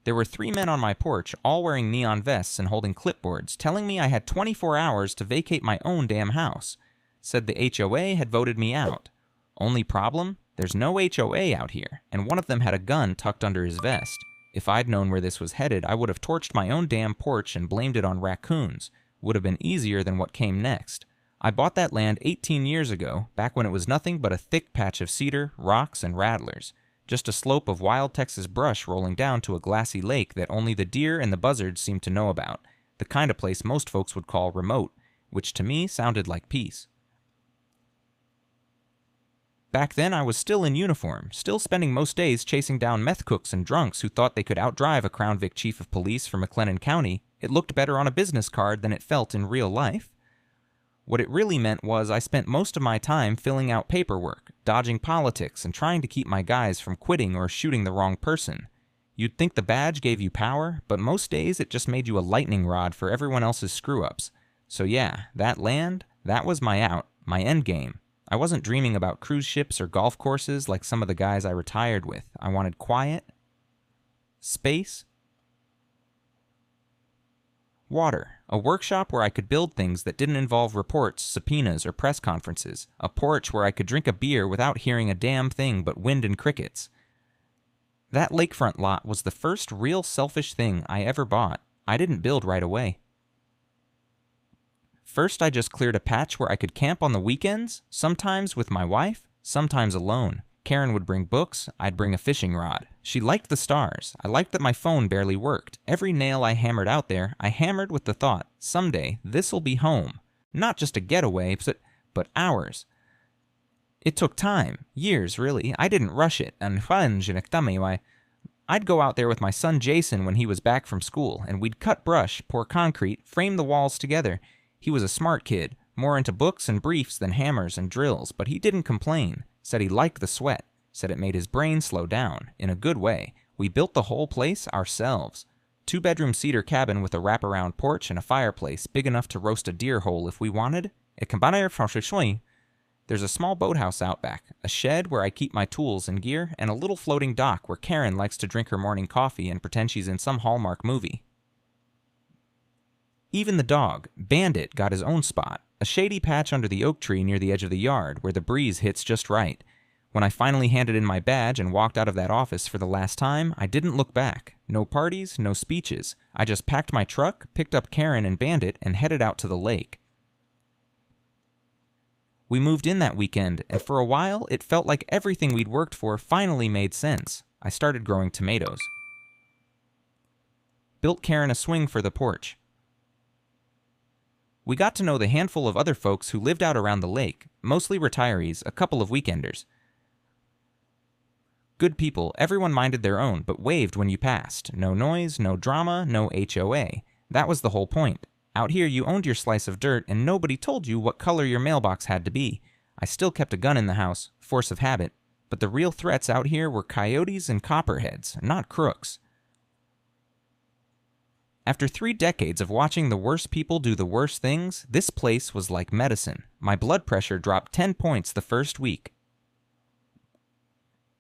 There were 3 men on my porch, all wearing neon vests and holding clipboards, telling me I had 24 hours to vacate my own damn house. Said the HOA had voted me out. Only problem? There's no HOA out here, and one of them had a gun tucked under his vest. If I'd known where this was headed, I would have torched my own damn porch and blamed it on raccoons. Would have been easier than what came next. I bought that land 18 years ago, back when it was nothing but a thick patch of cedar, rocks, and rattlers. Just a slope of wild Texas brush rolling down to a glassy lake that only the deer and the buzzards seemed to know about. The kind of place most folks would call remote, which to me sounded like peace. Back then, I was still in uniform, still spending most days chasing down meth cooks and drunks who thought they could outdrive a Crown Vic chief of police from McLennan County. It looked better on a business card than it felt in real life. What it really meant was I spent most of my time filling out paperwork, dodging politics, and trying to keep my guys from quitting or shooting the wrong person. You'd think the badge gave you power, but most days it just made you a lightning rod for everyone else's screw-ups. So yeah, that land, that was my out, my end game. I wasn't dreaming about cruise ships or golf courses like some of the guys I retired with. I wanted quiet, space, water, a workshop where I could build things that didn't involve reports, subpoenas, or press conferences, a porch where I could drink a beer without hearing a damn thing but wind and crickets. That lakefront lot was the first real selfish thing I ever bought. I didn't build right away. First, I just cleared a patch where I could camp on the weekends, sometimes with my wife, sometimes alone. Karen would bring books, I'd bring a fishing rod. She liked the stars. I liked that my phone barely worked. Every nail I hammered out there, I hammered with the thought, someday, this'll be home. Not just a getaway, but ours. It took time. Years, really. I didn't rush it. I'd go out there with my son Jason when he was back from school, and we'd cut brush, pour concrete, frame the walls together. He was a smart kid, more into books and briefs than hammers and drills, but he didn't complain. Said he liked the sweat. Said it made his brain slow down, in a good way. We built the whole place ourselves. 2-bedroom cedar cabin with a wraparound porch and a fireplace big enough to roast a deer whole if we wanted. There's a small boathouse out back, a shed where I keep my tools and gear, and a little floating dock where Karen likes to drink her morning coffee and pretend she's in some Hallmark movie. Even the dog, Bandit, got his own spot, a shady patch under the oak tree near the edge of the yard where the breeze hits just right. When I finally handed in my badge and walked out of that office for the last time, I didn't look back. No parties, no speeches. I just packed my truck, picked up Karen and Bandit, and headed out to the lake. We moved in that weekend, and for a while, it felt like everything we'd worked for finally made sense. I started growing tomatoes. Built Karen a swing for the porch. We got to know the handful of other folks who lived out around the lake, mostly retirees, a couple of weekenders. Good people, everyone minded their own, but waved when you passed. No noise, no drama, no HOA. That was the whole point. Out here you owned your slice of dirt, and nobody told you what color your mailbox had to be. I still kept a gun in the house, force of habit, but the real threats out here were coyotes and copperheads, not crooks. After 3 decades of watching the worst people do the worst things, this place was like medicine. My blood pressure dropped 10 points the first week.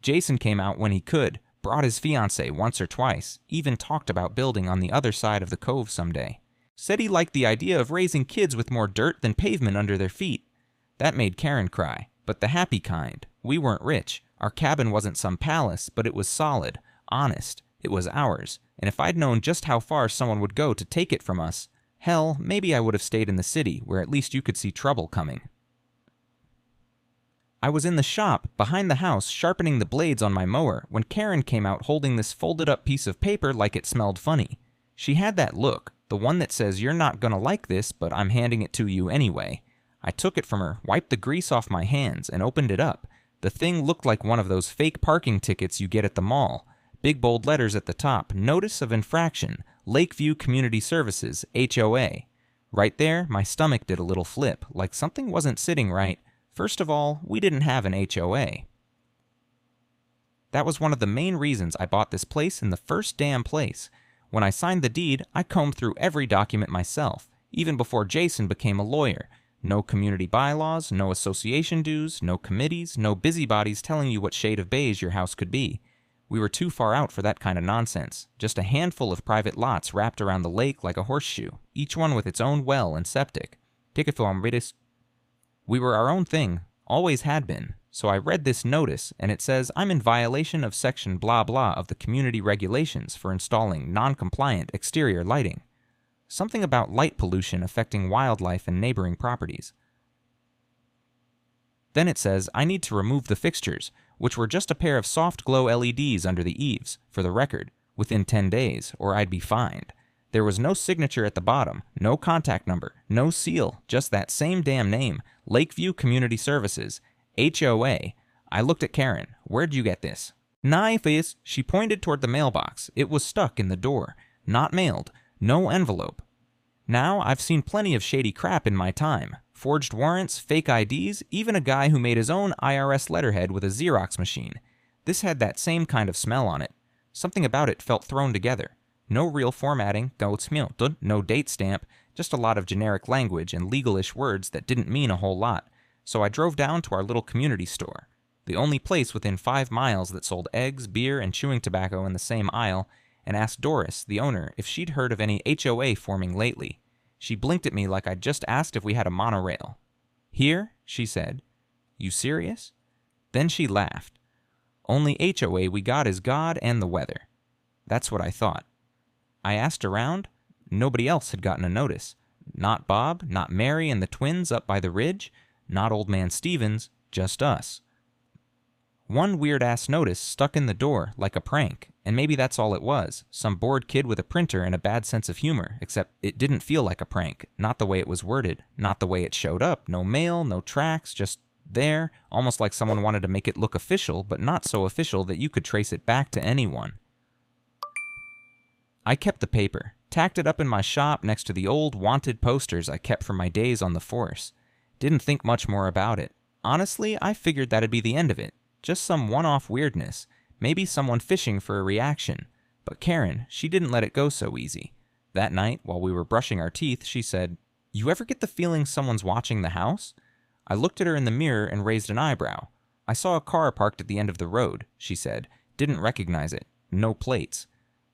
Jason came out when he could, brought his fiancée once or twice, even talked about building on the other side of the cove someday. Said he liked the idea of raising kids with more dirt than pavement under their feet. That made Karen cry, but the happy kind. We weren't rich. Our cabin wasn't some palace, but it was solid, honest. It was ours, and if I'd known just how far someone would go to take it from us, hell, maybe I would have stayed in the city, where at least you could see trouble coming. I was in the shop, behind the house, sharpening the blades on my mower, when Karen came out holding this folded-up piece of paper like it smelled funny. She had that look, the one that says, "You're not gonna like this, but I'm handing it to you anyway." I took it from her, wiped the grease off my hands, and opened it up. The thing looked like one of those fake parking tickets you get at the mall. Big bold letters at the top, Notice of Infraction, Lakeview Community Services, HOA. Right there, my stomach did a little flip, like something wasn't sitting right. First of all, we didn't have an HOA. That was one of the main reasons I bought this place in the first damn place. When I signed the deed, I combed through every document myself, even before Jason became a lawyer. No community bylaws, no association dues, no committees, no busybodies telling you what shade of beige your house could be. We were too far out for that kind of nonsense. Just a handful of private lots wrapped around the lake like a horseshoe, each one with its own well and septic. We were our own thing, always had been. So I read this notice, and it says I'm in violation of section blah blah of the community regulations for installing non-compliant exterior lighting. Something about light pollution affecting wildlife and neighboring properties. Then it says I need to remove the fixtures, which were just a pair of soft glow LEDs under the eaves, for the record, within 10 days, or I'd be fined. There was no signature at the bottom, no contact number, no seal, just that same damn name, Lakeview Community Services, HOA. I looked at Karen. Where'd you get this? Nice. She pointed toward the mailbox. It was stuck in the door. Not mailed. No envelope. Now, I've seen plenty of shady crap in my time. Forged warrants, fake IDs, even a guy who made his own IRS letterhead with a Xerox machine. This had that same kind of smell on it. Something about it felt thrown together. No real formatting, no date stamp, just a lot of generic language and legalish words that didn't mean a whole lot. So I drove down to our little community store, the only place within 5 miles that sold eggs, beer, and chewing tobacco in the same aisle, and asked Doris, the owner, if she'd heard of any HOA forming lately. She blinked at me like I'd just asked if we had a monorail. Here? She said. You serious? Then she laughed. Only HOA we got is God and the weather. That's what I thought. I asked around. Nobody else had gotten a notice. Not Bob, not Mary and the twins up by the ridge, not old man Stevens, just us. One weird-ass notice stuck in the door like a prank, and maybe that's all it was, some bored kid with a printer and a bad sense of humor, except it didn't feel like a prank, not the way it was worded, not the way it showed up, no mail, no tracks, just there, almost like someone wanted to make it look official, but not so official that you could trace it back to anyone. I kept the paper, tacked it up in my shop next to the old wanted posters I kept from my days on the force. Didn't think much more about it. Honestly, I figured that'd be the end of it. Just some one-off weirdness. Maybe someone fishing for a reaction. But Karen, she didn't let it go so easy. That night, while we were brushing our teeth, she said, "You ever get the feeling someone's watching the house?" I looked at her in the mirror and raised an eyebrow. "I saw a car parked at the end of the road," she said. "Didn't recognize it. No plates."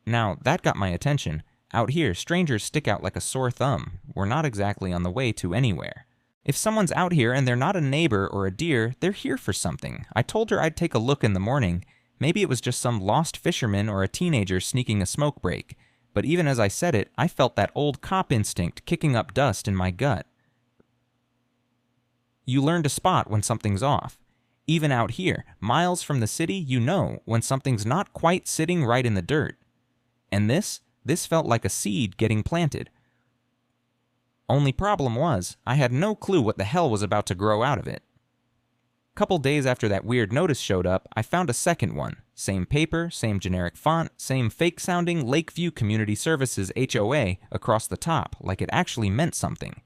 Now, that got my attention. Out here, strangers stick out like a sore thumb. We're not exactly on the way to anywhere. If someone's out here and they're not a neighbor or a deer, they're here for something. I told her I'd take a look in the morning. Maybe it was just some lost fisherman or a teenager sneaking a smoke break. But even as I said it, I felt that old cop instinct kicking up dust in my gut. You learn to spot when something's off. Even out here, miles from the city, you know when something's not quite sitting right in the dirt. And this felt like a seed getting planted. Only problem was, I had no clue what the hell was about to grow out of it. Couple days after that weird notice showed up, I found a second one. Same paper, same generic font, same fake-sounding Lakeview Community Services HOA across the top, like it actually meant something.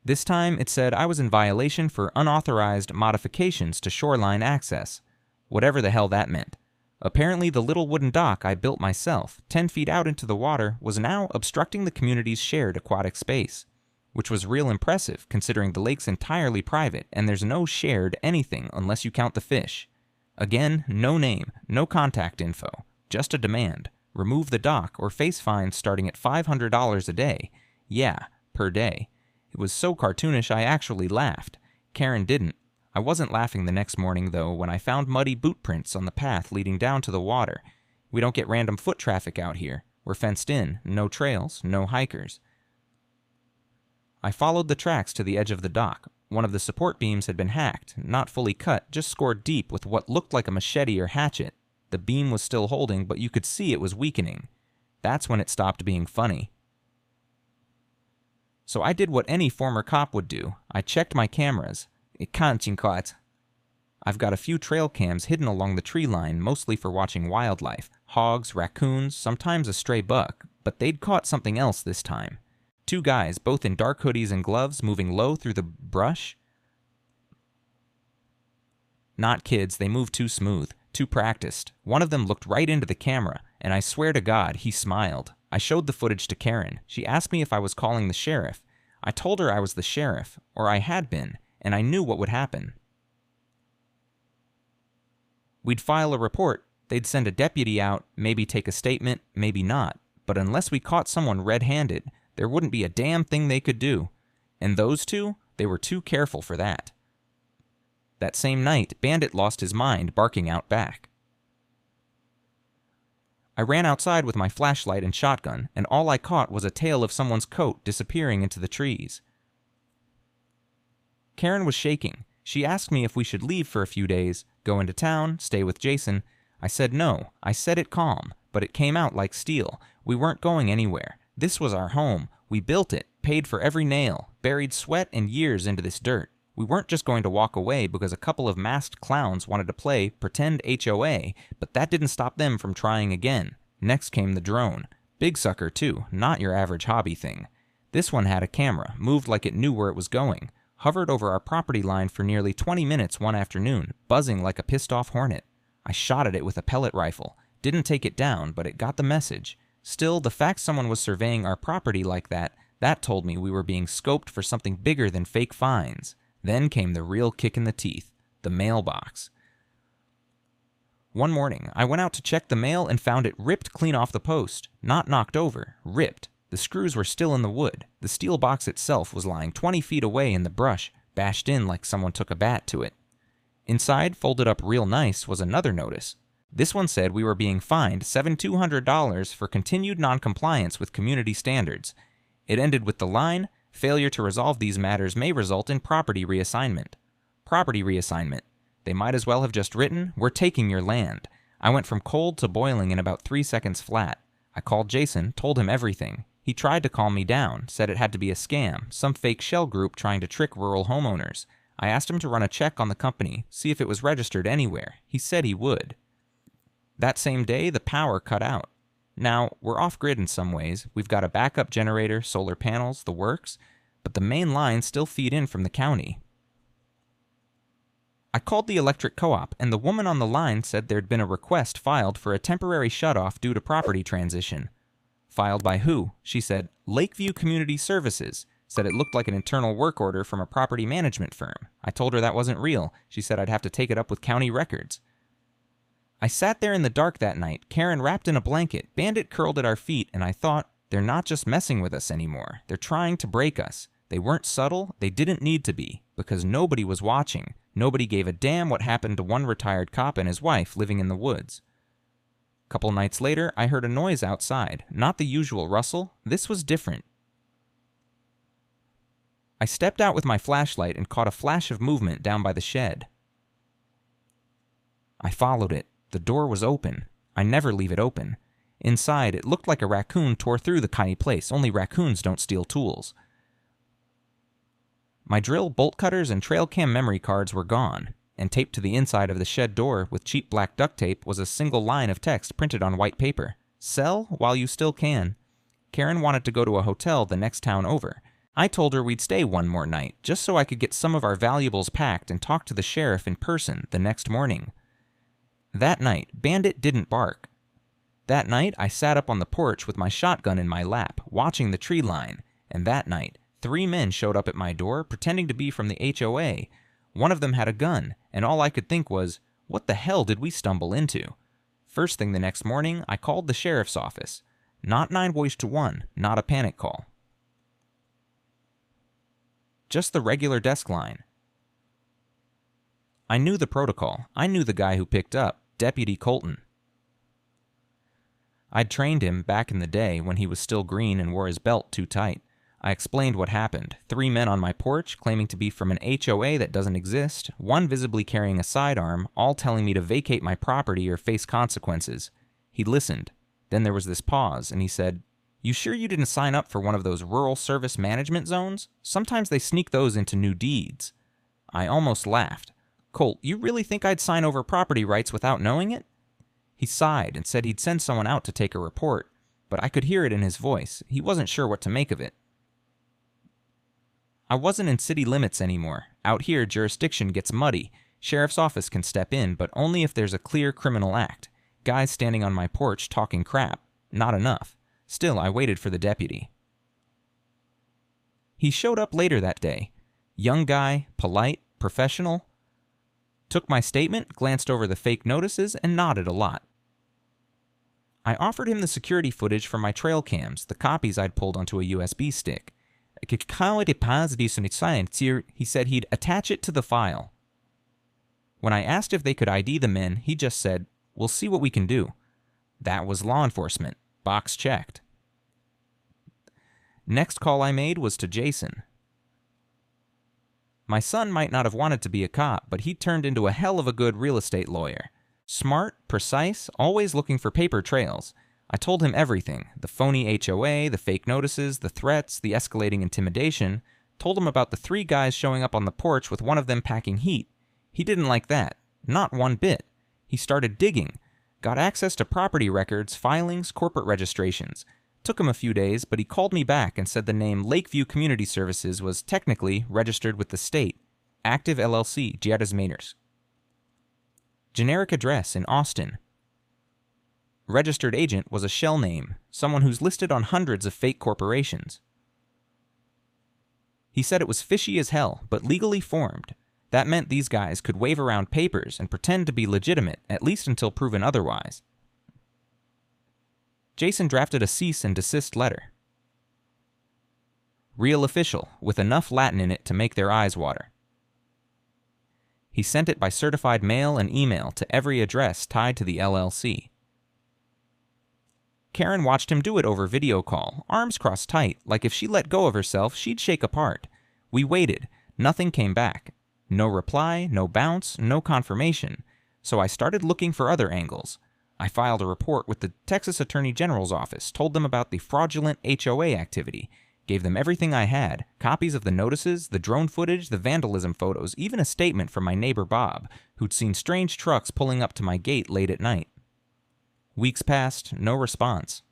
This time, it said I was in violation for unauthorized modifications to shoreline access. Whatever the hell that meant. Apparently, the little wooden dock I built myself, 10 feet out into the water, was now obstructing the community's shared aquatic space. Which was real impressive, considering the lake's entirely private, and there's no shared anything unless you count the fish. Again, no name, no contact info, just a demand. Remove the dock or face fines starting at $500 a day. Yeah, per day. It was so cartoonish I actually laughed. Karen didn't. I wasn't laughing the next morning, though, when I found muddy boot prints on the path leading down to the water. We don't get random foot traffic out here. We're fenced in, no trails, no hikers. I followed the tracks to the edge of the dock. One of the support beams had been hacked, not fully cut, just scored deep with what looked like a machete or hatchet. The beam was still holding, but you could see it was weakening. That's when it stopped being funny. So I did what any former cop would do. I checked my cameras. I've got a few trail cams hidden along the tree line, mostly for watching wildlife. Hogs, raccoons, sometimes a stray buck, but they'd caught something else this time. 2 guys, both in dark hoodies and gloves, moving low through the brush. Not kids, they moved too smooth, too practiced. One of them looked right into the camera, and I swear to God, he smiled. I showed the footage to Karen. She asked me if I was calling the sheriff. I told her I was the sheriff, or I had been, and I knew what would happen. We'd file a report, they'd send a deputy out, maybe take a statement, maybe not. But unless we caught someone red-handed, there wouldn't be a damn thing they could do. And those two, they were too careful for that. That same night, Bandit lost his mind barking out back. I ran outside with my flashlight and shotgun, and all I caught was a tail of someone's coat disappearing into the trees. Karen was shaking. She asked me if we should leave for a few days, go into town, stay with Jason. I said no. I said it calm, but it came out like steel. We weren't going anywhere. This was our home. We built it, paid for every nail, buried sweat and years into this dirt. We weren't just going to walk away because a couple of masked clowns wanted to play pretend HOA, but that didn't stop them from trying again. Next came the drone. Big sucker too, not your average hobby thing. This one had a camera, moved like it knew where it was going, hovered over our property line for nearly 20 minutes one afternoon, buzzing like a pissed-off hornet. I shot at it with a pellet rifle. Didn't take it down, but it got the message. Still, the fact someone was surveying our property like that told me we were being scoped for something bigger than fake fines. Then came the real kick in the teeth, the mailbox. One morning, I went out to check the mail and found it ripped clean off the post. Not knocked over, ripped. The screws were still in the wood. The steel box itself was lying 20 feet away in the brush, bashed in like someone took a bat to it. Inside, folded up real nice, was another notice. This one said we were being fined $7,200 for continued noncompliance with community standards. It ended with the line, "Failure to resolve these matters may result in property reassignment." Property reassignment. They might as well have just written, "We're taking your land." I went from cold to boiling in about 3 seconds flat. I called Jason, told him everything. He tried to calm me down, said it had to be a scam, some fake shell group trying to trick rural homeowners. I asked him to run a check on the company, see if it was registered anywhere. He said he would. That same day, the power cut out. Now, we're off-grid in some ways. We've got a backup generator, solar panels, the works, but the main lines still feed in from the county. I called the electric co-op, and the woman on the line said there'd been a request filed for a temporary shutoff due to property transition. Filed by who? She said, Lakeview Community Services. Said it looked like an internal work order from a property management firm. I told her that wasn't real. She said I'd have to take it up with county records. I sat there in the dark that night, Karen wrapped in a blanket, Bandit curled at our feet, and I thought, they're not just messing with us anymore. They're trying to break us. They weren't subtle, they didn't need to be, because nobody was watching. Nobody gave a damn what happened to one retired cop and his wife living in the woods. Couple nights later, I heard a noise outside. Not the usual rustle. This was different. I stepped out with my flashlight and caught a flash of movement down by the shed. I followed it. The door was open. I never leave it open. Inside, it looked like a raccoon tore through the tiny place. Only raccoons don't steal tools. My drill, bolt cutters, and trail cam memory cards were gone, and taped to the inside of the shed door with cheap black duct tape was a single line of text printed on white paper. Sell while you still can. Karen wanted to go to a hotel the next town over. I told her we'd stay one more night, just so I could get some of our valuables packed and talk to the sheriff in person the next morning. That night, Bandit didn't bark. That night, I sat up on the porch with my shotgun in my lap, watching the tree line, and that night, 3 men showed up at my door, pretending to be from the HOA. One of them had a gun, and all I could think was, what the hell did we stumble into? First thing the next morning, I called the sheriff's office. Not 9 boys to 1, not a panic call. Just the regular desk line. I knew the protocol. I knew the guy who picked up, Deputy Colton. I'd trained him back in the day when he was still green and wore his belt too tight. I explained what happened. 3 men on my porch claiming to be from an HOA that doesn't exist, one visibly carrying a sidearm, all telling me to vacate my property or face consequences. He listened. Then there was this pause, and he said, "You sure you didn't sign up for one of those rural service management zones? Sometimes they sneak those into new deeds." I almost laughed. "Colt, you really think I'd sign over property rights without knowing it?" He sighed and said he'd send someone out to take a report, but I could hear it in his voice. He wasn't sure what to make of it. I wasn't in city limits anymore. Out here, jurisdiction gets muddy. Sheriff's office can step in, but only if there's a clear criminal act. Guys standing on my porch talking crap. Not enough. Still, I waited for the deputy. He showed up later that day. Young guy, polite, professional. took my statement, glanced over the fake notices, and nodded a lot. I offered him the security footage from my trail cams, the copies I'd pulled onto a USB stick. He said he'd attach it to the file. When I asked if they could ID the men, he just said, "We'll see what we can do." That was law enforcement. Box checked. Next call I made was to Jason. My son might not have wanted to be a cop, but he turned into a hell of a good real estate lawyer. Smart, precise, always looking for paper trails. I told him everything, the phony HOA, the fake notices, the threats, the escalating intimidation. Told him about the 3 guys showing up on the porch with one of them packing heat. He didn't like that. Not one bit. He started digging. Got access to property records, filings, corporate registrations. Took him a few days, but he called me back and said the name Lakeview Community Services was technically registered with the state. Active LLC, Gerdesmeners. Generic address in Austin. Registered agent was a shell name, someone who's listed on hundreds of fake corporations. He said it was fishy as hell, but legally formed. That meant these guys could wave around papers and pretend to be legitimate, at least until proven otherwise. Jason drafted a cease and desist letter. Real official, with enough Latin in it to make their eyes water. He sent it by certified mail and email to every address tied to the LLC. Karen watched him do it over video call, arms crossed tight, like if she let go of herself, she'd shake apart. We waited. Nothing came back. No reply, no bounce, no confirmation. So I started looking for other angles. I filed a report with the Texas Attorney General's office, told them about the fraudulent HOA activity, gave them everything I had, copies of the notices, the drone footage, the vandalism photos, even a statement from my neighbor Bob, who'd seen strange trucks pulling up to my gate late at night. Weeks passed, no response.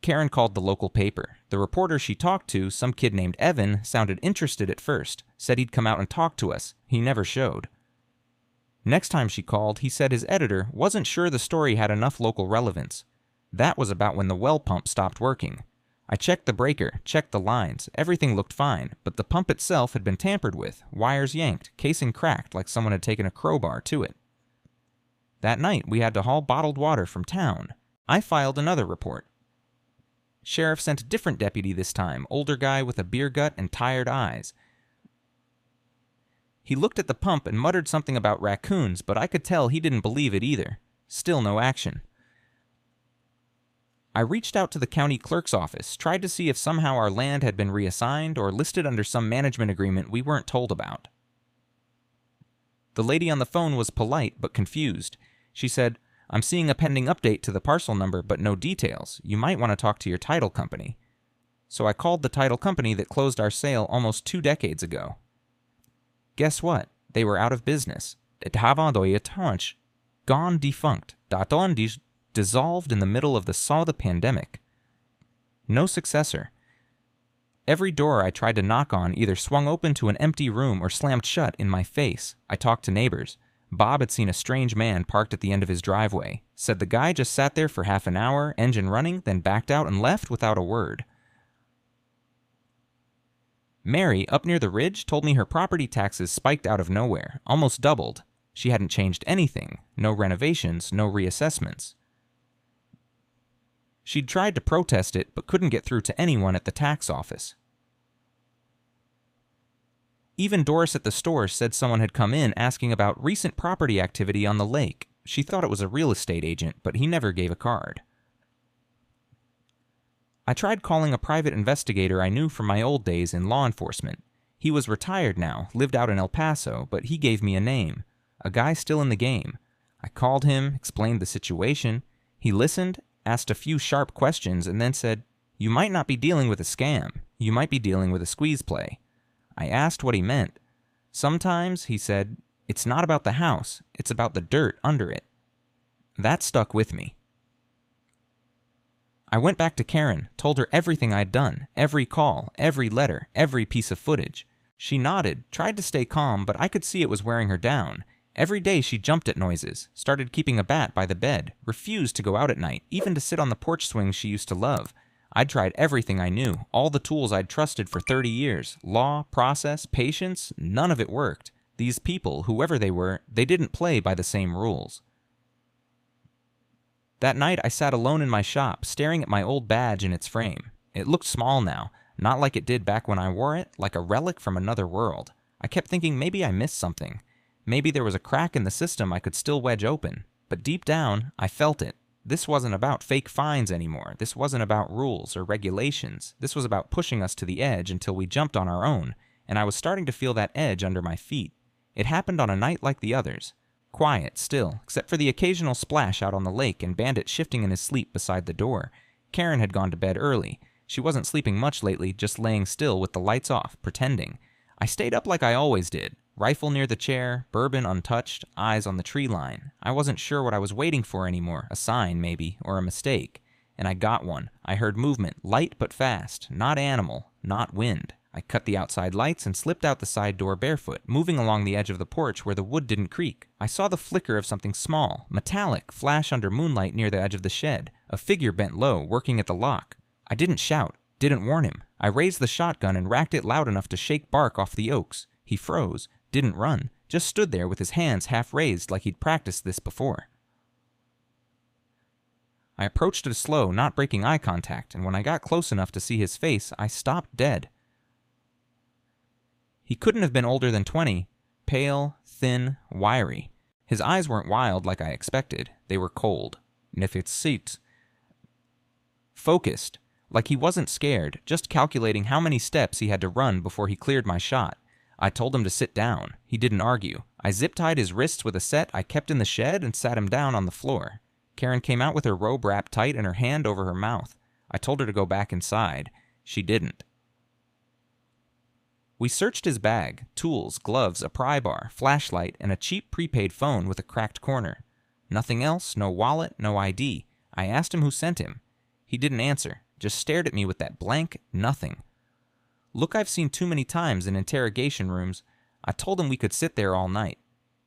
Karen called the local paper. The reporter she talked to, some kid named Evan, sounded interested at first, said he'd come out and talk to us. He never showed. Next time she called, he said his editor wasn't sure the story had enough local relevance. That was about when the well pump stopped working. I checked the breaker, checked the lines, everything looked fine, but the pump itself had been tampered with, wires yanked, casing cracked like someone had taken a crowbar to it. That night, we had to haul bottled water from town. I filed another report. Sheriff sent a different deputy this time, older guy with a beer gut and tired eyes. He looked at the pump and muttered something about raccoons, but I could tell he didn't believe it either. Still no action. I reached out to the county clerk's office, tried to see if somehow our land had been reassigned or listed under some management agreement we weren't told about. The lady on the phone was polite but confused. She said, "I'm seeing a pending update to the parcel number, but no details. You might want to talk to your title company." So I called the title company that closed our sale almost 2 decades ago. Guess what? They were out of business. Gone defunct. Dissolved in the middle of the pandemic. No successor. Every door I tried to knock on either swung open to an empty room or slammed shut in my face. I talked to neighbors. Bob had seen a strange man parked at the end of his driveway. Said the guy just sat there for half an hour, engine running, then backed out and left without a word. Mary, up near the ridge, told me her property taxes spiked out of nowhere, almost doubled. She hadn't changed anything. No renovations, no reassessments. She'd tried to protest it, but couldn't get through to anyone at the tax office. Even Doris at the store said someone had come in asking about recent property activity on the lake. She thought it was a real estate agent, but he never gave a card. I tried calling a private investigator I knew from my old days in law enforcement. He was retired now, lived out in El Paso, but he gave me a name. A guy still in the game. I called him, explained the situation. He listened, asked a few sharp questions, and then said, "You might not be dealing with a scam. You might be dealing with a squeeze play." I asked what he meant. "Sometimes," he said, "it's not about the house, it's about the dirt under it." That stuck with me. I went back to Karen, told her everything I'd done, every call, every letter, every piece of footage. She nodded, tried to stay calm, but I could see it was wearing her down. Every day she jumped at noises, started keeping a bat by the bed, refused to go out at night, even to sit on the porch swings she used to love. I'd tried everything I knew, all the tools I'd trusted for 30 years. Law, process, patience, none of it worked. These people, whoever they were, they didn't play by the same rules. That night, I sat alone in my shop, staring at my old badge in its frame. It looked small now, not like it did back when I wore it, like a relic from another world. I kept thinking maybe I missed something. Maybe there was a crack in the system I could still wedge open. But deep down, I felt it. This wasn't about fake fines anymore. This wasn't about rules or regulations. This was about pushing us to the edge until we jumped on our own, and I was starting to feel that edge under my feet. It happened on a night like the others. Quiet, still, except for the occasional splash out on the lake and Bandit shifting in his sleep beside the door. Karen had gone to bed early. She wasn't sleeping much lately, just laying still with the lights off, pretending. I stayed up like I always did. Rifle near the chair, bourbon untouched, eyes on the tree line. I wasn't sure what I was waiting for anymore, a sign maybe, or a mistake. And I got one. I heard movement, light but fast, not animal, not wind. I cut the outside lights and slipped out the side door barefoot, moving along the edge of the porch where the wood didn't creak. I saw the flicker of something small, metallic, flash under moonlight near the edge of the shed. A figure bent low, working at the lock. I didn't shout, didn't warn him. I raised the shotgun and racked it loud enough to shake bark off the oaks. He froze, didn't run, just stood there with his hands half raised like he'd practiced this before. I approached it slow, not breaking eye contact, and when I got close enough to see his face, I stopped dead. He couldn't have been older than 20, pale, thin, wiry. His eyes weren't wild like I expected. They were cold. Nefitsit. Focused, like he wasn't scared, just calculating how many steps he had to run before he cleared my shot. I told him to sit down. He didn't argue. I zip-tied his wrists with a set I kept in the shed and sat him down on the floor. Karen came out with her robe wrapped tight and her hand over her mouth. I told her to go back inside. She didn't. We searched his bag, tools, gloves, a pry bar, flashlight, and a cheap prepaid phone with a cracked corner. Nothing else, no wallet, no ID. I asked him who sent him. He didn't answer, just stared at me with that blank nothing. Look I've seen too many times in interrogation rooms. I told him we could sit there all night.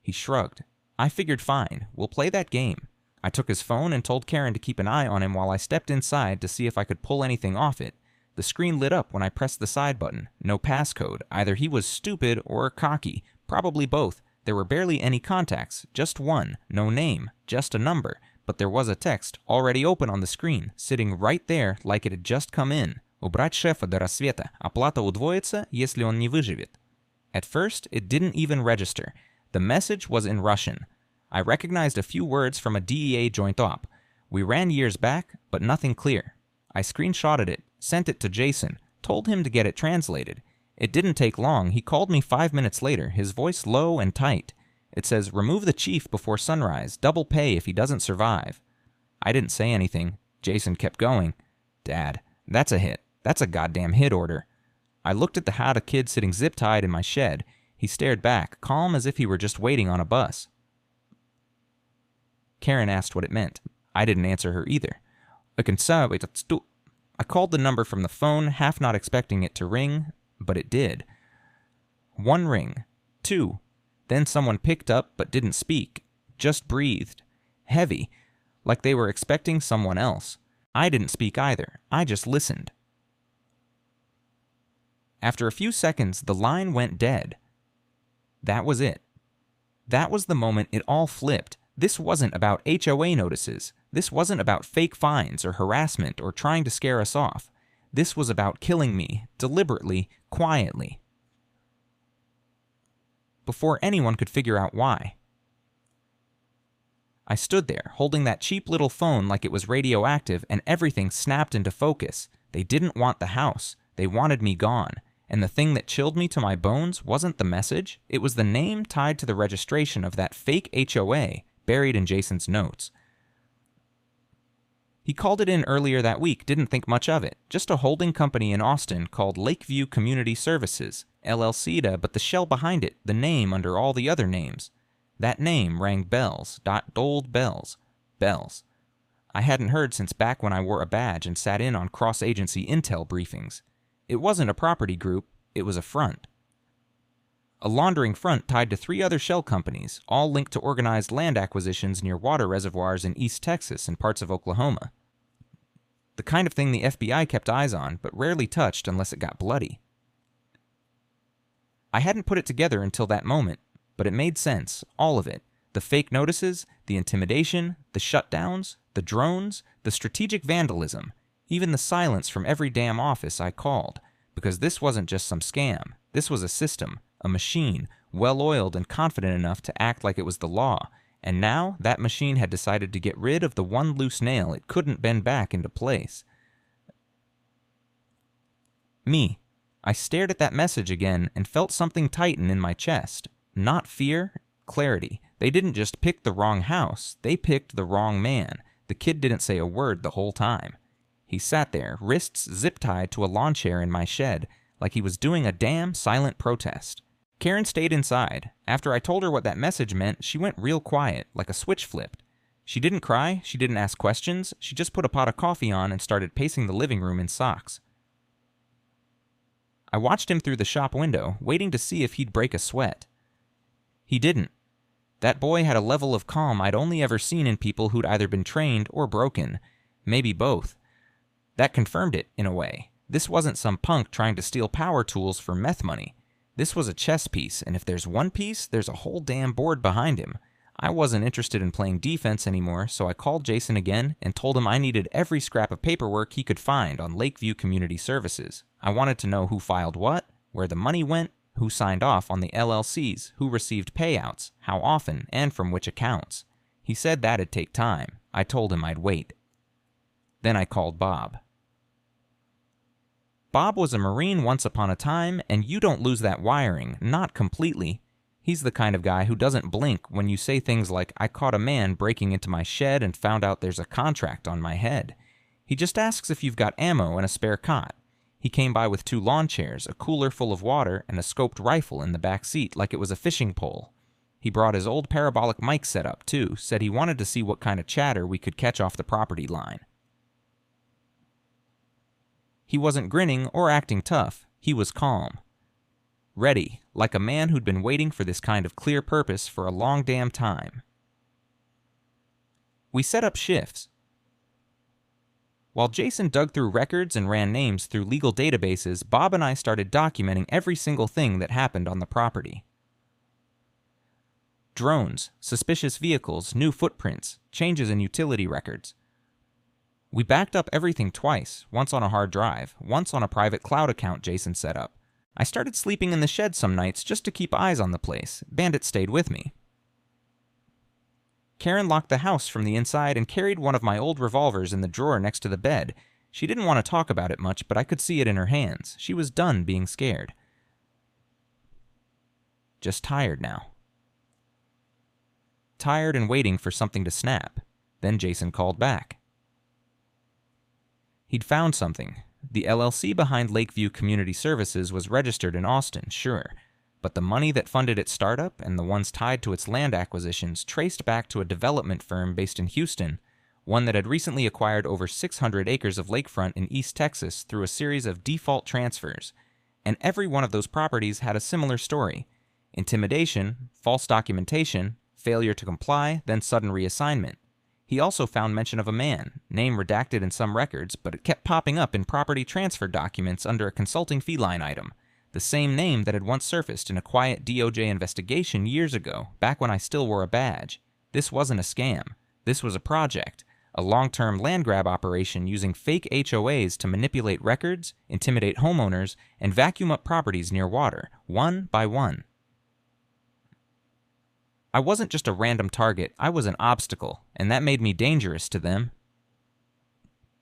He shrugged. I figured fine, we'll play that game. I took his phone and told Karen to keep an eye on him while I stepped inside to see if I could pull anything off it. The screen lit up when I pressed the side button. No passcode. Either he was stupid or cocky. Probably both. There were barely any contacts. Just one. No name. Just a number. But there was a text, already open on the screen, sitting right there like it had just come in. Убрать шефа до рассвета. Оплата удвоится, если он не выживет. At first, it didn't even register. The message was in Russian. I recognized a few words from a DEA joint op. We ran years back, but nothing clear. I screenshotted it, sent it to Jason, told him to get it translated. It didn't take long. He called me 5 minutes later, his voice low and tight. It says, remove the chief before sunrise, double pay if he doesn't survive. I didn't say anything. Jason kept going. Dad, that's a hit. That's a goddamn hit order. I looked at the Hada kid sitting zip-tied in my shed. He stared back, calm as if he were just waiting on a bus. Karen asked what it meant. I didn't answer her either. I called the number from the phone, half not expecting it to ring, but it did. 1 ring. 2. Then someone picked up but didn't speak, just breathed. Heavy, like they were expecting someone else. I didn't speak either. I just listened. After a few seconds, the line went dead. That was it. That was the moment it all flipped. This wasn't about HOA notices. This wasn't about fake fines or harassment or trying to scare us off. This was about killing me, deliberately, quietly. Before anyone could figure out why. I stood there, holding that cheap little phone like it was radioactive, and everything snapped into focus. They didn't want the house. They wanted me gone. And the thing that chilled me to my bones wasn't the message. It was the name tied to the registration of that fake HOA buried in Jason's notes. He called it in earlier that week, didn't think much of it. Just a holding company in Austin called Lakeview Community Services, LLC, but the shell behind it, the name under all the other names. That name rang bells, doled bells, bells. I hadn't heard since back when I wore a badge and sat in on cross-agency intel briefings. It wasn't a property group, it was a front. A laundering front tied to 3 other shell companies, all linked to organized land acquisitions near water reservoirs in East Texas and parts of Oklahoma. The kind of thing the FBI kept eyes on, but rarely touched unless it got bloody. I hadn't put it together until that moment. but it made sense, all of it. The fake notices, the intimidation, the shutdowns, the drones, the strategic vandalism, even the silence from every damn office I called. Because this wasn't just some scam. This was a system, a machine, well-oiled and confident enough to act like it was the law. And now, that machine had decided to get rid of the one loose nail it couldn't bend back into place. Me. I stared at that message again and felt something tighten in my chest. Not fear, clarity. They didn't just pick the wrong house, they picked the wrong man. The kid didn't say a word the whole time. He sat there, wrists zip-tied to a lawn chair in my shed, like he was doing a damn silent protest. Karen stayed inside. After I told her what that message meant, she went real quiet, like a switch flipped. She didn't cry, she didn't ask questions, she just put a pot of coffee on and started pacing the living room in socks. I watched him through the shop window, waiting to see if he'd break a sweat. He didn't. That boy had a level of calm I'd only ever seen in people who'd either been trained or broken. Maybe both. That confirmed it, in a way. This wasn't some punk trying to steal power tools for meth money. This was a chess piece, and if there's one piece, there's a whole damn board behind him. I wasn't interested in playing defense anymore, so I called Jason again and told him I needed every scrap of paperwork he could find on Lakeview Community Services. I wanted to know who filed what, where the money went, who signed off on the LLCs, who received payouts, how often, and from which accounts. He said that'd take time. I told him I'd wait. Then I called Bob. Bob was a Marine once upon a time, and you don't lose that wiring, not completely. He's the kind of guy who doesn't blink when you say things like, I caught a man breaking into my shed and found out there's a contract on my head. He just asks if you've got ammo and a spare cot. He came by with 2 lawn chairs, a cooler full of water, and a scoped rifle in the back seat like it was a fishing pole. He brought his old parabolic mic set up, too, said he wanted to see what kind of chatter we could catch off the property line. He wasn't grinning or acting tough. He was calm. Ready, like a man who'd been waiting for this kind of clear purpose for a long damn time. We set up shifts. While Jason dug through records and ran names through legal databases, Bob and I started documenting every single thing that happened on the property. Drones, suspicious vehicles, new footprints, changes in utility records. We backed up everything twice, once on a hard drive, once on a private cloud account Jason set up. I started sleeping in the shed some nights just to keep eyes on the place. Bandit stayed with me. Karen locked the house from the inside and carried one of my old revolvers in the drawer next to the bed. She didn't want to talk about it much, but I could see it in her hands. She was done being scared. Just tired now. Tired and waiting for something to snap. Then Jason called back. He'd found something. The LLC behind Lakeview Community Services was registered in Austin, sure, but the money that funded its startup and the ones tied to its land acquisitions traced back to a development firm based in Houston, one that had recently acquired over 600 acres of lakefront in East Texas through a series of default transfers, and every one of those properties had a similar story: intimidation, false documentation, failure to comply, then sudden reassignment. He also found mention of a man, name redacted in some records, but it kept popping up in property transfer documents under a consulting fee line item, the same name that had once surfaced in a quiet DOJ investigation years ago, back when I still wore a badge. This wasn't a scam. This was a project, a long-term land grab operation using fake HOAs to manipulate records, intimidate homeowners, and vacuum up properties near water, one by one. I wasn't just a random target, I was an obstacle, and that made me dangerous to them.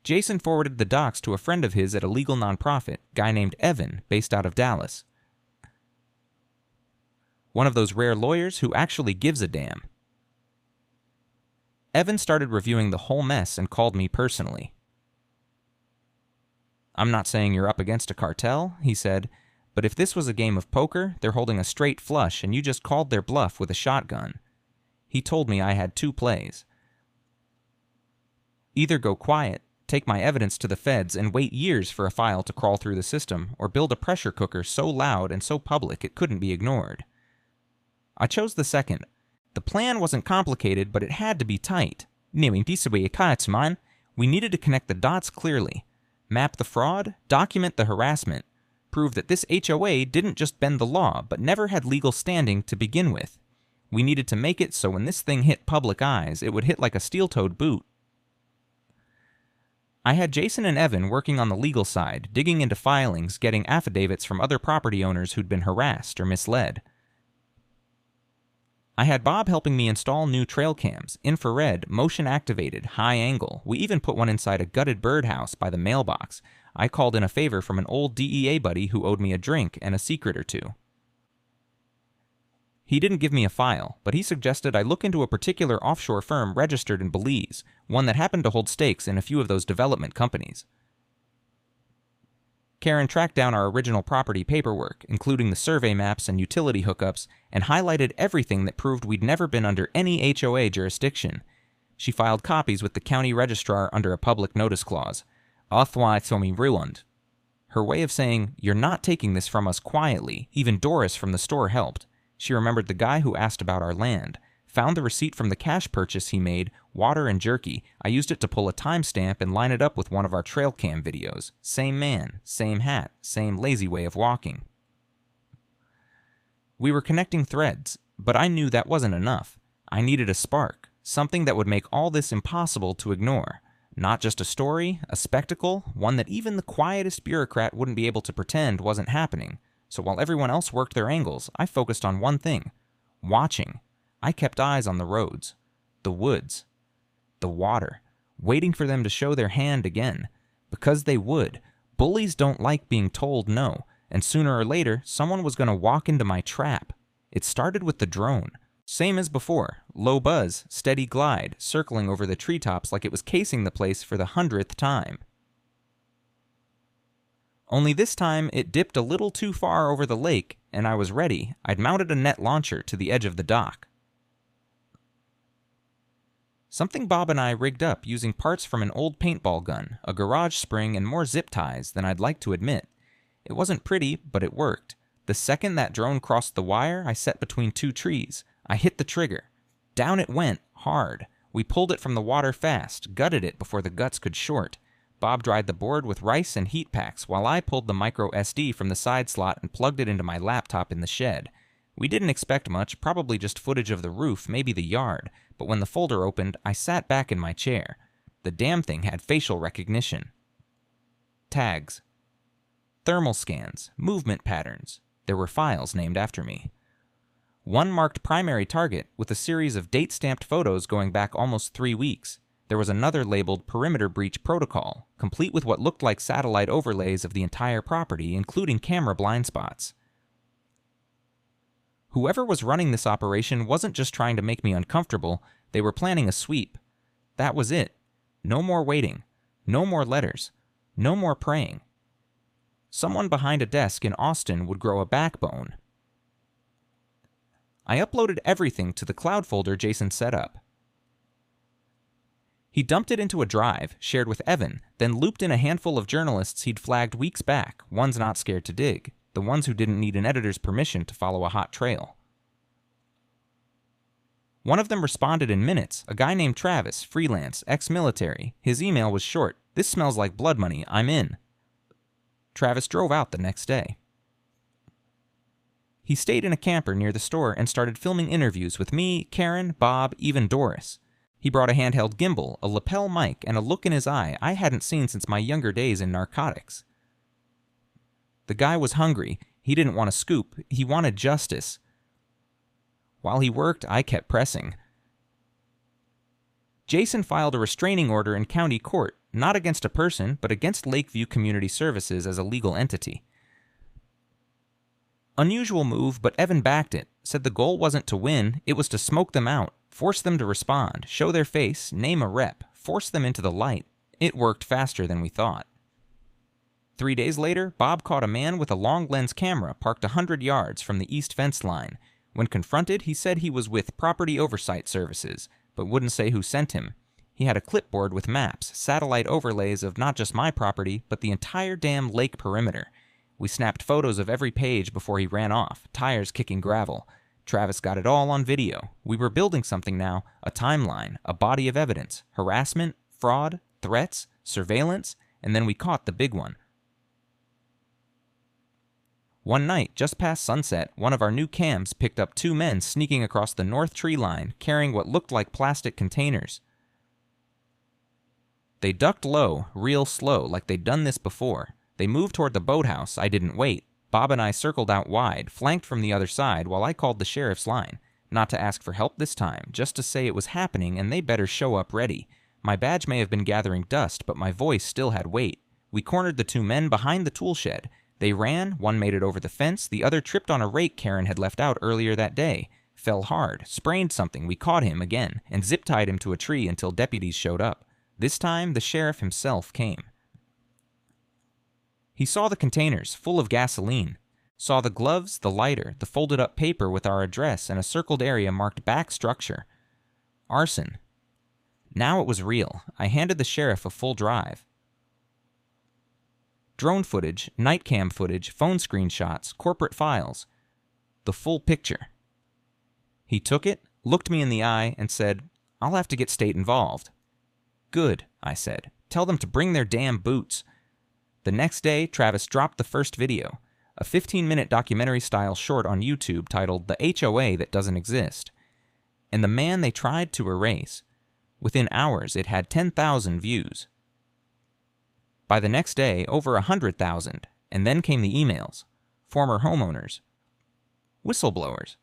Jason forwarded the docs to a friend of his at a legal nonprofit, guy named Evan, based out of Dallas. One of those rare lawyers who actually gives a damn. Evan started reviewing the whole mess and called me personally. I'm not saying you're up against a cartel, he said, but if this was a game of poker, they're holding a straight flush and you just called their bluff with a shotgun. He told me I had 2 plays. Either go quiet, take my evidence to the feds and wait years for a file to crawl through the system, or build a pressure cooker so loud and so public it couldn't be ignored. I chose the second. The plan wasn't complicated, but it had to be tight. We needed to connect the dots clearly, map the fraud, document the harassment, prove that this HOA didn't just bend the law, but never had legal standing to begin with. We needed to make it so when this thing hit public eyes, it would hit like a steel-toed boot. I had Jason and Evan working on the legal side, digging into filings, getting affidavits from other property owners who'd been harassed or misled. I had Bob helping me install new trail cams, infrared, motion-activated, high angle. We even put one inside a gutted birdhouse by the mailbox. I called in a favor from an old DEA buddy who owed me a drink and a secret or two. He didn't give me a file, but he suggested I look into a particular offshore firm registered in Belize, one that happened to hold stakes in a few of those development companies. Karen tracked down our original property paperwork, including the survey maps and utility hookups, and highlighted everything that proved we'd never been under any HOA jurisdiction. She filed copies with the county registrar under a public notice clause. Otherwise me ruined. Her way of saying, "You're not taking this from us quietly." Even Doris from the store helped. She remembered the guy who asked about our land, found the receipt from the cash purchase he made, water and jerky. I used it to pull a timestamp and line it up with one of our trail cam videos. Same man, same hat, same lazy way of walking. We were connecting threads, but I knew that wasn't enough. I needed a spark, something that would make all this impossible to ignore. Not just a story, a spectacle, one that even the quietest bureaucrat wouldn't be able to pretend wasn't happening. So while everyone else worked their angles, I focused on one thing: watching. I kept eyes on the roads, the woods, the water, waiting for them to show their hand again. Because they would. Bullies don't like being told no, and sooner or later, someone was going to walk into my trap. It started with the drone. Same as before, low buzz, steady glide, circling over the treetops like it was casing the place for the 100th time. Only this time, it dipped a little too far over the lake, and I was ready. I'd mounted a net launcher to the edge of the dock. Something Bob and I rigged up using parts from an old paintball gun, a garage spring, and more zip ties than I'd like to admit. It wasn't pretty, but it worked. The second that drone crossed the wire, I set between two trees. I hit the trigger. Down it went, hard. We pulled it from the water fast, gutted it before the guts could short. Bob dried the board with rice and heat packs while I pulled the micro SD from the side slot and plugged it into my laptop in the shed. We didn't expect much, probably just footage of the roof, maybe the yard, but when the folder opened, I sat back in my chair. The damn thing had facial recognition. Tags. Thermal scans, movement patterns. There were files named after me. One marked primary target with a series of date-stamped photos going back almost 3 weeks. There was another labeled Perimeter Breach Protocol, complete with what looked like satellite overlays of the entire property, including camera blind spots. Whoever was running this operation wasn't just trying to make me uncomfortable, they were planning a sweep. That was it. No more waiting. No more letters. No more praying. Someone behind a desk in Austin would grow a backbone. I uploaded everything to the cloud folder Jason set up. He dumped it into a drive, shared with Evan, then looped in a handful of journalists he'd flagged weeks back, ones not scared to dig, the ones who didn't need an editor's permission to follow a hot trail. One of them responded in minutes, a guy named Travis, freelance, ex-military. His email was short: "This smells like blood money, I'm in." Travis drove out the next day. He stayed in a camper near the store and started filming interviews with me, Karen, Bob, even Doris. He brought a handheld gimbal, a lapel mic, and a look in his eye I hadn't seen since my younger days in narcotics. The guy was hungry. He didn't want a scoop. He wanted justice. While he worked, I kept pressing. Jason filed a restraining order in county court, not against a person, but against Lakeview Community Services as a legal entity. Unusual move, but Evan backed it, said the goal wasn't to win, it was to smoke them out, force them to respond, show their face, name a rep, force them into the light. It worked faster than we thought. 3 days later, Bob caught a man with a long lens camera parked 100 yards from the east fence line. When confronted, he said he was with Property Oversight Services, but wouldn't say who sent him. He had a clipboard with maps, satellite overlays of not just my property, but the entire damn lake perimeter. We snapped photos of every page before he ran off, tires kicking gravel. Travis got it all on video. We were building something now, a timeline, a body of evidence, harassment, fraud, threats, surveillance, and then we caught the big one. One night, just past sunset, one of our new cams picked up two men sneaking across the north tree line, carrying what looked like plastic containers. They ducked low, real slow, like they'd done this before. They moved toward the boathouse. I didn't wait. Bob and I circled out wide, flanked from the other side, while I called the sheriff's line. Not to ask for help this time, just to say it was happening and they better show up ready. My badge may have been gathering dust, but my voice still had weight. We cornered the two men behind the tool shed. They ran, one made it over the fence, the other tripped on a rake Karen had left out earlier that day. Fell hard, sprained something, we caught him again, and zip-tied him to a tree until deputies showed up. This time, the sheriff himself came. He saw the containers, full of gasoline. Saw the gloves, the lighter, the folded-up paper with our address and a circled area marked back structure. Arson. Now it was real. I handed the sheriff a full drive. Drone footage, night cam footage, phone screenshots, corporate files. The full picture. He took it, looked me in the eye, and said, "I'll have to get state involved." "Good," I said. "Tell them to bring their damn boots." The next day, Travis dropped the first video, a 15-minute documentary-style short on YouTube titled The HOA That Doesn't Exist, and the man they tried to erase. Within hours, it had 10,000 views. By the next day, over 100,000, and then came the emails. Former homeowners. Whistleblowers.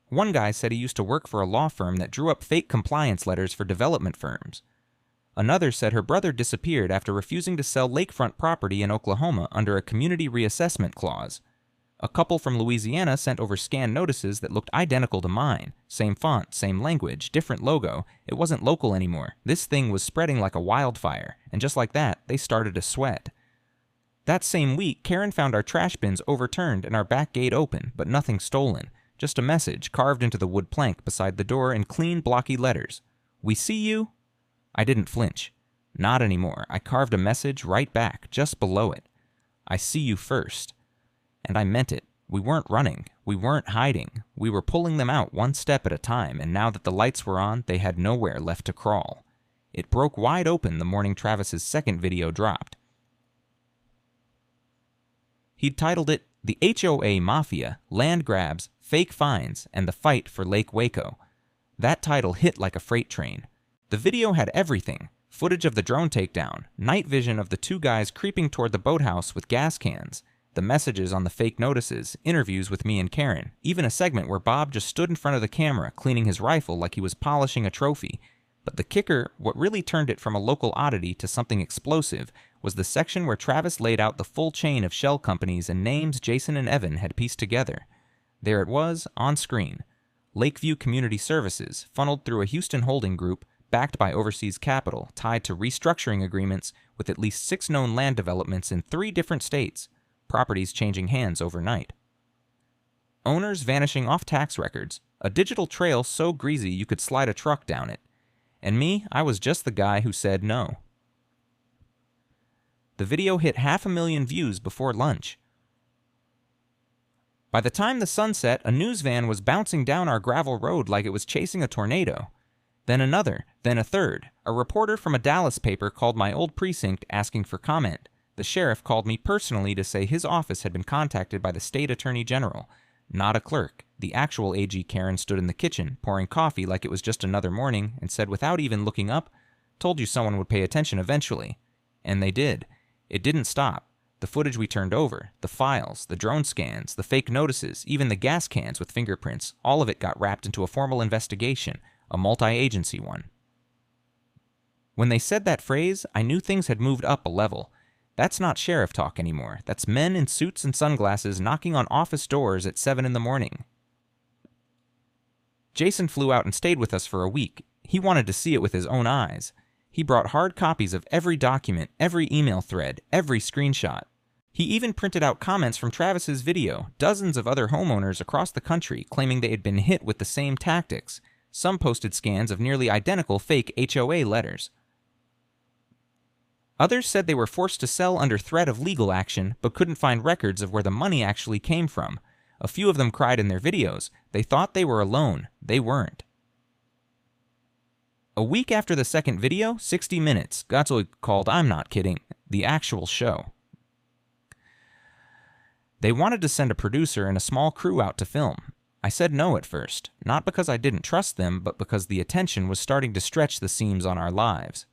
One guy said he used to work for a law firm that drew up fake compliance letters for development firms. Another said her brother disappeared after refusing to sell lakefront property in Oklahoma under a community reassessment clause. A couple from Louisiana sent over scanned notices that looked identical to mine. Same font, same language, different logo. It wasn't local anymore. This thing was spreading like a wildfire, and just like that, they started to sweat. That same week, Karen found our trash bins overturned and our back gate open, but nothing stolen. Just a message carved into the wood plank beside the door in clean, blocky letters. "We see you." I didn't flinch. Not anymore. I carved a message right back, just below it. "I see you first." And I meant it. We weren't running. We weren't hiding. We were pulling them out one step at a time, and now that the lights were on, they had nowhere left to crawl. It broke wide open the morning Travis's second video dropped. He'd titled it The HOA Mafia, Land Grabs, Fake Fines, and the Fight for Lake Waco. That title hit like a freight train. The video had everything. Footage of the drone takedown, night vision of the two guys creeping toward the boathouse with gas cans, the messages on the fake notices, interviews with me and Karen, even a segment where Bob just stood in front of the camera cleaning his rifle like he was polishing a trophy. But the kicker, what really turned it from a local oddity to something explosive, was the section where Travis laid out the full chain of shell companies and names Jason and Evan had pieced together. There it was, on screen. Lakeview Community Services, funneled through a Houston holding group, backed by overseas capital, tied to restructuring agreements with at least 6 known land developments in 3 different states, properties changing hands overnight. Owners vanishing off tax records, a digital trail so greasy you could slide a truck down it. And me, I was just the guy who said no. The video hit 500,000 views before lunch. By the time the sun set, a news van was bouncing down our gravel road like it was chasing a tornado. Then another, then a third. A reporter from a Dallas paper called my old precinct asking for comment. The sheriff called me personally to say his office had been contacted by the state attorney general. Not a clerk. The actual AG Karen stood in the kitchen, pouring coffee like it was just another morning, and said without even looking up, "Told you someone would pay attention eventually." And they did. It didn't stop. The footage we turned over, the files, the drone scans, the fake notices, even the gas cans with fingerprints, all of it got wrapped into a formal investigation, a multi-agency one. When they said that phrase, I knew things had moved up a level. That's not sheriff talk anymore. That's men in suits and sunglasses knocking on office doors at 7 in the morning. Jason flew out and stayed with us for a week. He wanted to see it with his own eyes. He brought hard copies of every document, every email thread, every screenshot. He even printed out comments from Travis's video, dozens of other homeowners across the country claiming they had been hit with the same tactics. Some posted scans of nearly identical fake HOA letters. Others said they were forced to sell under threat of legal action, but couldn't find records of where the money actually came from. A few of them cried in their videos. They thought they were alone. They weren't. A week after the second video, 60 Minutes, got what called, I'm not kidding, the actual show. They wanted to send a producer and a small crew out to film. I said no at first, not because I didn't trust them, but because the attention was starting to stretch the seams on our lives.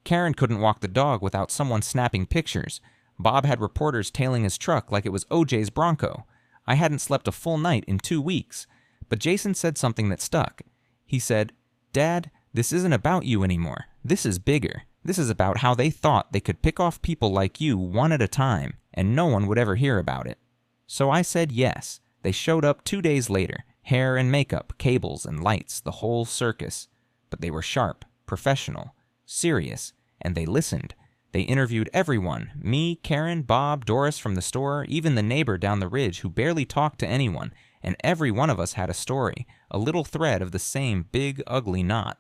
Karen couldn't walk the dog without someone snapping pictures. Bob had reporters tailing his truck like it was OJ's Bronco. I hadn't slept a full night in 2 weeks. But Jason said something that stuck. He said, "Dad, this isn't about you anymore. This is bigger. This is about how they thought they could pick off people like you one at a time, and no one would ever hear about it." So I said yes. They showed up 2 days later. Hair and makeup, cables and lights, the whole circus. But they were sharp, professional, serious, and they listened. They interviewed everyone, me, Karen, Bob, Doris from the store, even the neighbor down the ridge who barely talked to anyone, and every one of us had a story, a little thread of the same big, ugly knot.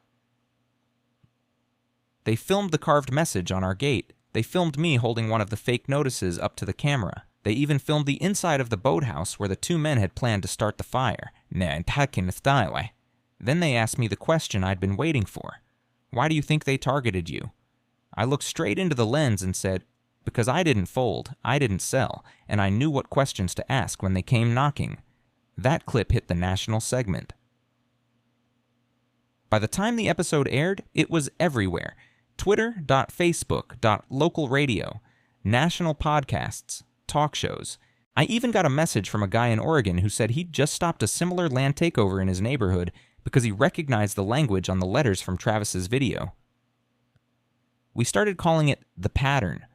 They filmed the carved message on our gate. They filmed me holding one of the fake notices up to the camera. They even filmed the inside of the boathouse where the 2 men had planned to start the fire. Then they asked me the question I'd been waiting for. "Why do you think they targeted you?" I looked straight into the lens and said, "Because I didn't fold, I didn't sell, and I knew what questions to ask when they came knocking." That clip hit the national segment. By the time the episode aired, it was everywhere. Twitter.facebook, local radio, national podcasts, talk shows. I even got a message from a guy in Oregon who said he'd just stopped a similar land takeover in his neighborhood because he recognized the language on the letters from Travis's video. We started calling it the pattern.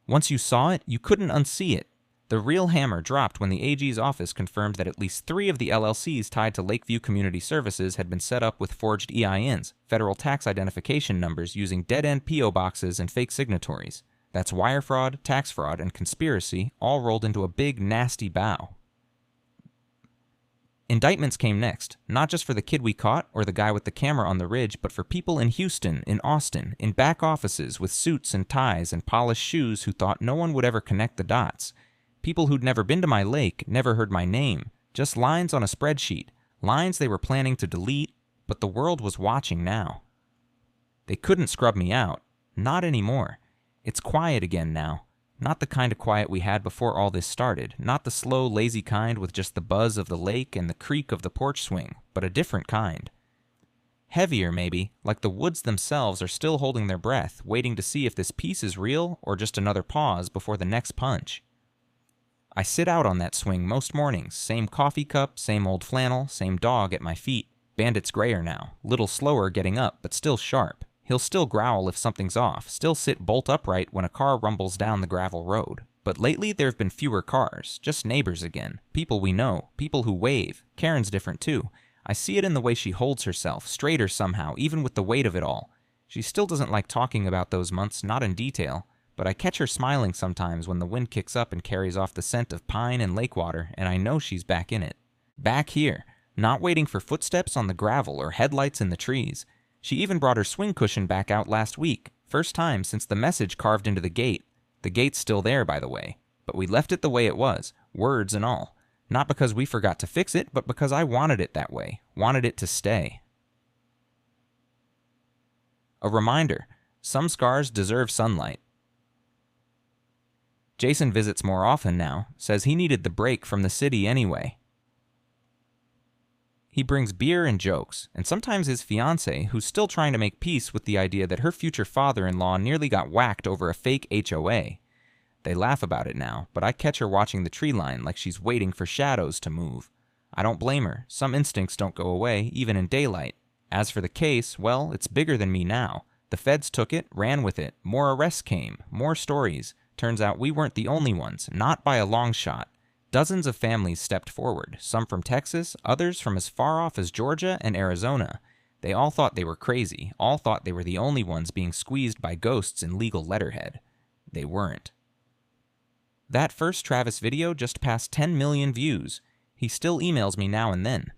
Once you saw it, you couldn't unsee it. The real hammer dropped when the AG's office confirmed that at least 3 of the LLCs tied to Lakeview Community Services had been set up with forged EINs, federal tax identification numbers using dead-end P.O. boxes and fake signatories. That's wire fraud, tax fraud, and conspiracy, all rolled into a big, nasty bow. Indictments came next, not just for the kid we caught or the guy with the camera on the ridge, but for people in Houston, in Austin, in back offices with suits and ties and polished shoes who thought no one would ever connect the dots. People who'd never been to my lake, never heard my name, just lines on a spreadsheet, lines they were planning to delete, but the world was watching now. They couldn't scrub me out. Not anymore. It's quiet again now. Not the kind of quiet we had before all this started, not the slow, lazy kind with just the buzz of the lake and the creak of the porch swing, but a different kind. Heavier, maybe, like the woods themselves are still holding their breath, waiting to see if this piece is real or just another pause before the next punch. I sit out on that swing most mornings, same coffee cup, same old flannel, same dog at my feet. Bandit's grayer now, little slower getting up, but still sharp. He'll still growl if something's off, still sit bolt upright when a car rumbles down the gravel road. But lately there have been fewer cars, just neighbors again, people we know, people who wave. Karen's different too. I see it in the way she holds herself, straighter somehow, even with the weight of it all. She still doesn't like talking about those months, not in detail. But I catch her smiling sometimes when the wind kicks up and carries off the scent of pine and lake water, and I know she's back in it. Back here, not waiting for footsteps on the gravel or headlights in the trees. She even brought her swing cushion back out last week, first time since the message carved into the gate. The gate's still there, by the way, but we left it the way it was, words and all. Not because we forgot to fix it, but because I wanted it that way, wanted it to stay. A reminder, some scars deserve sunlight. Jason visits more often now, says he needed the break from the city anyway. He brings beer and jokes, and sometimes his fiancée, who's still trying to make peace with the idea that her future father-in-law nearly got whacked over a fake HOA. They laugh about it now, but I catch her watching the tree line like she's waiting for shadows to move. I don't blame her. Some instincts don't go away, even in daylight. As for the case, well, it's bigger than me now. The feds took it, ran with it. More arrests came, more stories. Turns out we weren't the only ones, not by a long shot. Dozens of families stepped forward, some from Texas, others from as far off as Georgia and Arizona. They all thought they were crazy, all thought they were the only ones being squeezed by ghosts in legal letterhead. They weren't. That first Travis video just passed 10 million views. He still emails me now and then.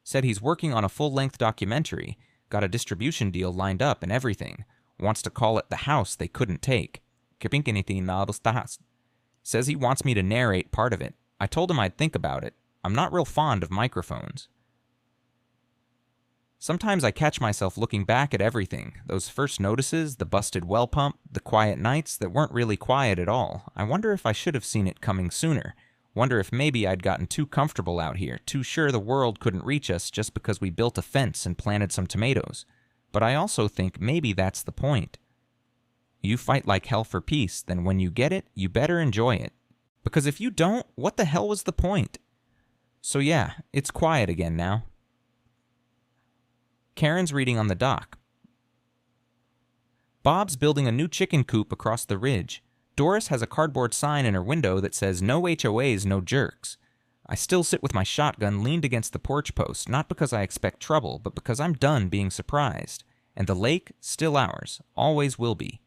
Said he's working on a full-length documentary, got a distribution deal lined up and everything. Wants to call it The House They Couldn't Take. Says he wants me to narrate part of it. I told him I'd think about it. I'm not real fond of microphones. Sometimes I catch myself looking back at everything. Those first notices, the busted well pump, the quiet nights that weren't really quiet at all. I wonder if I should have seen it coming sooner. Wonder if maybe I'd gotten too comfortable out here, too sure the world couldn't reach us just because we built a fence and planted some tomatoes. But I also think maybe that's the point. You fight like hell for peace, then when you get it, you better enjoy it. Because if you don't, what the hell was the point? So yeah, it's quiet again now. Karen's reading on the dock. Bob's building a new chicken coop across the ridge. Doris has a cardboard sign in her window that says no HOAs, no jerks. I still sit with my shotgun leaned against the porch post, not because I expect trouble, but because I'm done being surprised. And the lake, still ours, always will be.